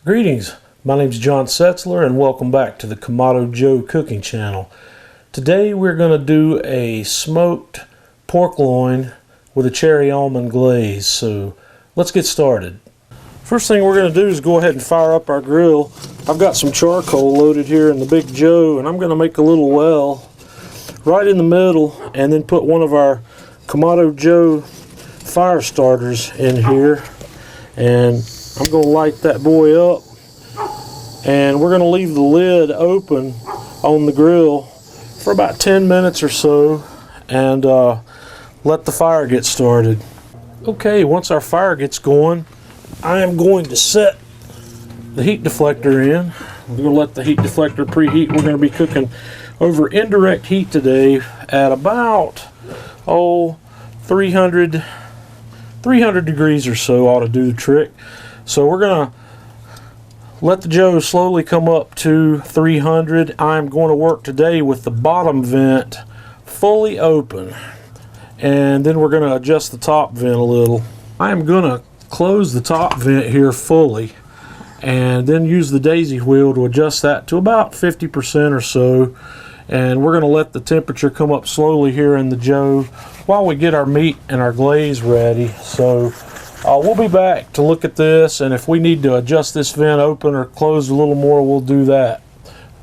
Greetings, my name is John Setzler and welcome back to the Kamado Joe Cooking Channel. Today we're going to do a smoked pork loin with a cherry almond glaze, so let's get started. First thing we're going to do is go ahead and fire up our grill. I've got some charcoal loaded here in the Big Joe, and I'm going to make a little well right in the middle and then put one of our Kamado Joe fire starters in here, and I'm going to light that boy up, and we're going to leave the lid open on the grill for about 10 minutes or so and let the fire get started. Okay, once our fire gets going, I am going to set the heat deflector in. We're going to let the heat deflector preheat. We're going to be cooking over indirect heat today at about 300 degrees or so ought to do the trick. So we're going to let the Joe slowly come up to 300. I'm going to work today with the bottom vent fully open, and then we're going to adjust the top vent a little. I am going to close the top vent here fully and then use the daisy wheel to adjust that to about 50% or so, and we're going to let the temperature come up slowly here in the Joe while we get our meat and our glaze ready. So we'll be back to look at this, and if we need to adjust this vent open or close a little more, we'll do that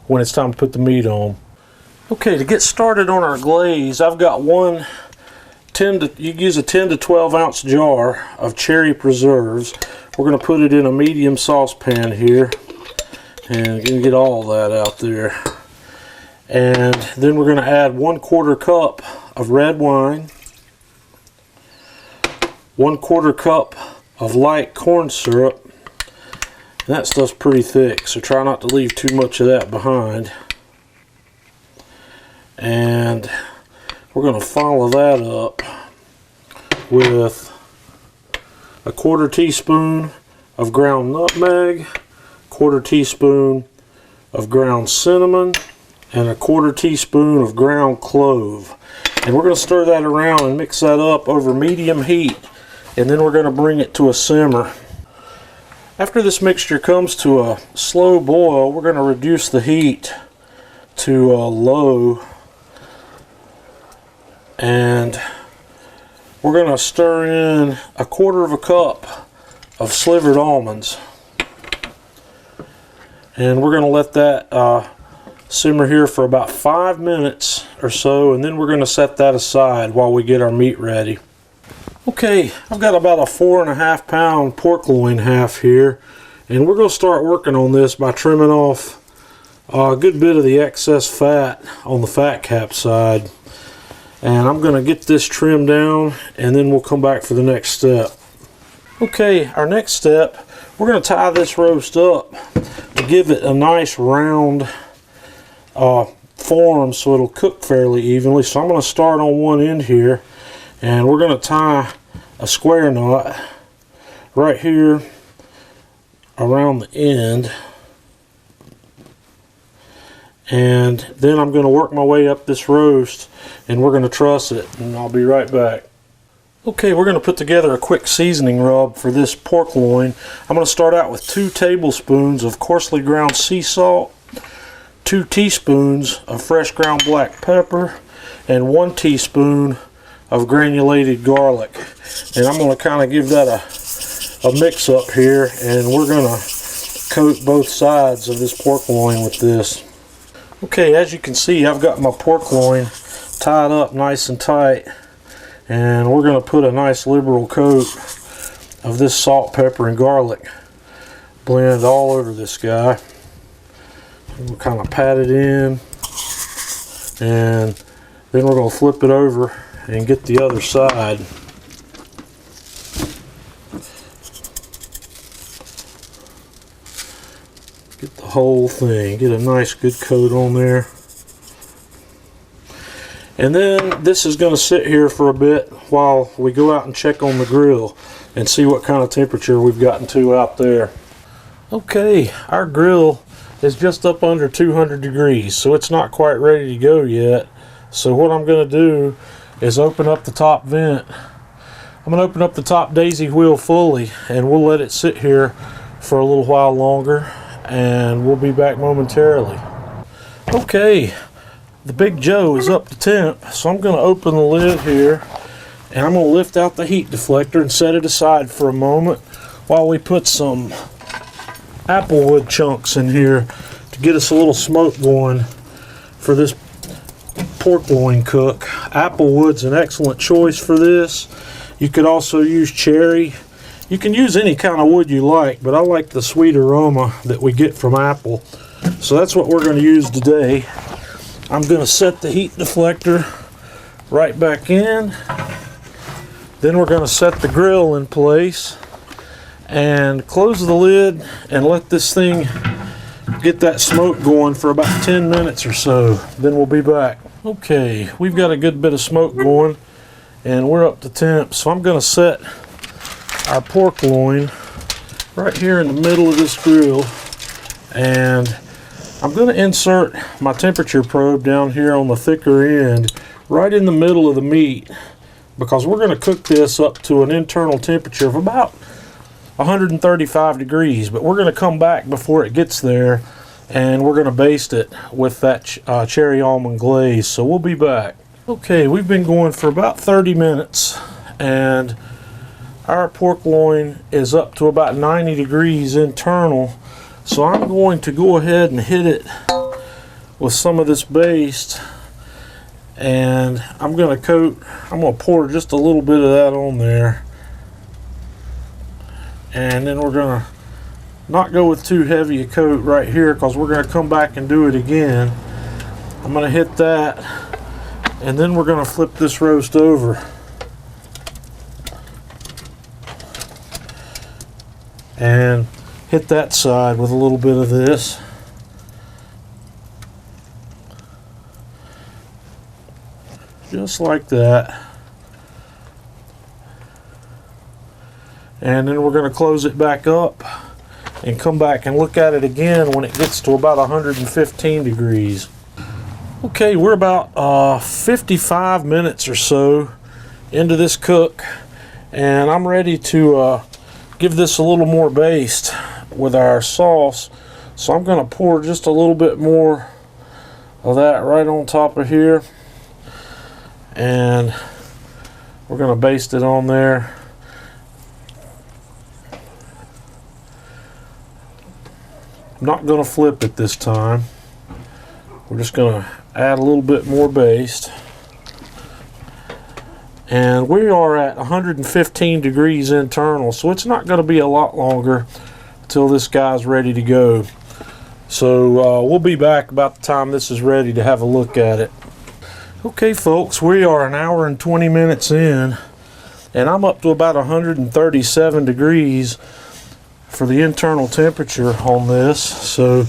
when it's time to put the meat on. Okay, to get started on our glaze, I've got you can use a 10 to 12 ounce jar of cherry preserves. We're going to put it in a medium saucepan here, and you can get all that out there. And then we're going to add 1/4 cup of red wine, 1/4 cup of light corn syrup, and that stuff's pretty thick, so try not to leave too much of that behind. And we're going to follow that up with a 1/4 teaspoon of ground nutmeg, 1/4 teaspoon of ground cinnamon, and a 1/4 teaspoon of ground clove. And we're going to stir that around and mix that up over medium heat, and then we're going to bring it to a simmer. After this mixture comes to a slow boil, we're going to reduce the heat to low, and we're going to stir in 1/4 cup of slivered almonds, and we're going to let that simmer here for about 5 minutes or so, and then we're going to set that aside while we get our meat ready. Okay, I've got about a 4.5 pound pork loin half here, and we're going to start working on this by trimming off a good bit of the excess fat on the fat cap side. And I'm going to get this trimmed down, and then we'll come back for the next step. Okay, our next step, we're going to tie this roast up to give it a nice round form so it'll cook fairly evenly. So I'm going to start on one end here, and we're going to tie a square knot right here around the end, and then I'm going to work my way up this roast, and we're going to truss it, and I'll be right back. Okay, we're going to put together a quick seasoning rub for this pork loin. I'm going to start out with 2 tablespoons of coarsely ground sea salt, 2 teaspoons of fresh ground black pepper, and 1 teaspoon of granulated garlic. And I'm going to kind of give that a mix up here, and we're going to coat both sides of this pork loin with this. Okay, as you can see, I've got my pork loin tied up nice and tight, and we're going to put a nice liberal coat of this salt, pepper, and garlic blend all over this guy. And we'll kind of pat it in, and then we're going to flip it over and get the other side. Get the whole thing, get a nice good coat on there. And then this is going to sit here for a bit while we go out and check on the grill and see what kind of temperature we've gotten to out there. Okay, our grill is just up under 200 degrees, so it's not quite ready to go yet. So what I'm going to do is open up the top vent. I'm going to open up the top daisy wheel fully, and we'll let it sit here for a little while longer, and we'll be back momentarily. Okay, the Big Joe is up to temp, so I'm going to open the lid here, and I'm going to lift out the heat deflector and set it aside for a moment while we put some applewood chunks in here to get us a little smoke going for this pork loin cook. Applewood's an excellent choice for this. You could also use cherry. You can use any kind of wood you like, but I like the sweet aroma that we get from apple. So that's what we're going to use today. I'm going to set the heat deflector right back in. Then we're going to set the grill in place and close the lid and let this thing get that smoke going for about 10 minutes or so. Then we'll be back. Okay, we've got a good bit of smoke going and we're up to temp. So I'm going to set our pork loin right here in the middle of this grill, and I'm going to insert my temperature probe down here on the thicker end right in the middle of the meat, because we're going to cook this up to an internal temperature of about 135 degrees, but we're going to come back before it gets there and we're going to baste it with that cherry almond glaze. So we'll be back. Okay, we've been going for about 30 minutes and our pork loin is up to about 90 degrees internal. So I'm going to go ahead and hit it with some of this baste, and I'm going to pour just a little bit of that on there. And then we're going to not go with too heavy a coat right here, because we're going to come back and do it again. I'm going to hit that, and then we're going to flip this roast over. And hit that side with a little bit of this. Just like that. And then we're going to close it back up and come back and look at it again when it gets to about 115 degrees. Okay, we're about 55 minutes or so into this cook, and I'm ready to give this a little more baste with our sauce. So I'm going to pour just a little bit more of that right on top of here, and we're going to baste it on there. I'm not going to flip it this time. We're just going to add a little bit more baste. And we are at 115 degrees internal, so it's not going to be a lot longer until this guy's ready to go. So we'll be back about the time this is ready to have a look at it. Okay folks, we are an hour and 20 minutes in, and I'm up to about 137 degrees for the internal temperature on this. So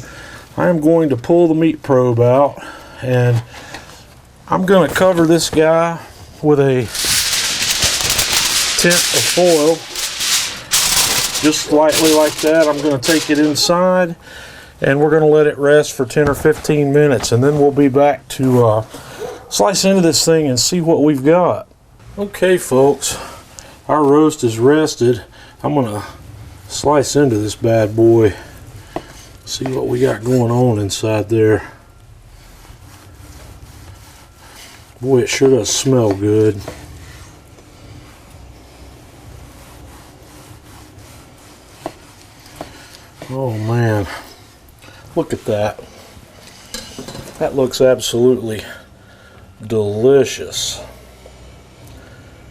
I'm going to pull the meat probe out, and I'm going to cover this guy with a tint of foil, just slightly like that. I'm going to take it inside and we're going to let it rest for 10 or 15 minutes, and then we'll be back to slice into this thing and see what we've got. Okay folks, our roast is rested. I'm going to slice into this bad boy, see what we got going on inside there. Boy, it sure does smell good. Oh man, look at that. That looks absolutely delicious.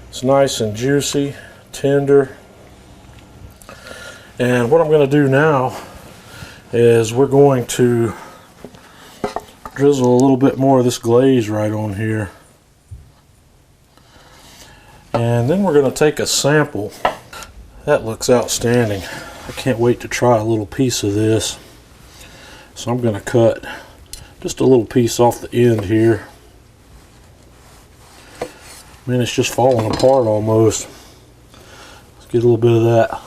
It's nice and juicy, tender. And what I'm going to do now is we're going to drizzle a little bit more of this glaze right on here. And then we're going to take a sample. That looks outstanding. I can't wait to try a little piece of this. So I'm going to cut just a little piece off the end here. Man, it's just falling apart almost. Let's get a little bit of that.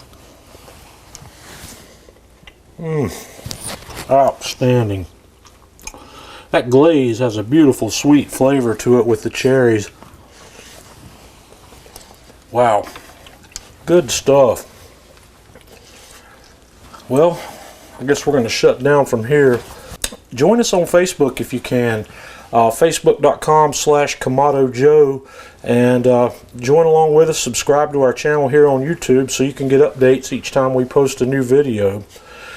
Outstanding. That glaze has a beautiful sweet flavor to it with the cherries. Wow, good stuff. Well, I guess we're going to shut down from here. Join us on Facebook if you can. Facebook.com/Kamado Joe, and join along with us. Subscribe to our channel here on YouTube so you can get updates each time we post a new video.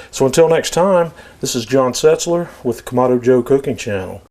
So until next time, this is John Setzler with the Kamado Joe Cooking Channel.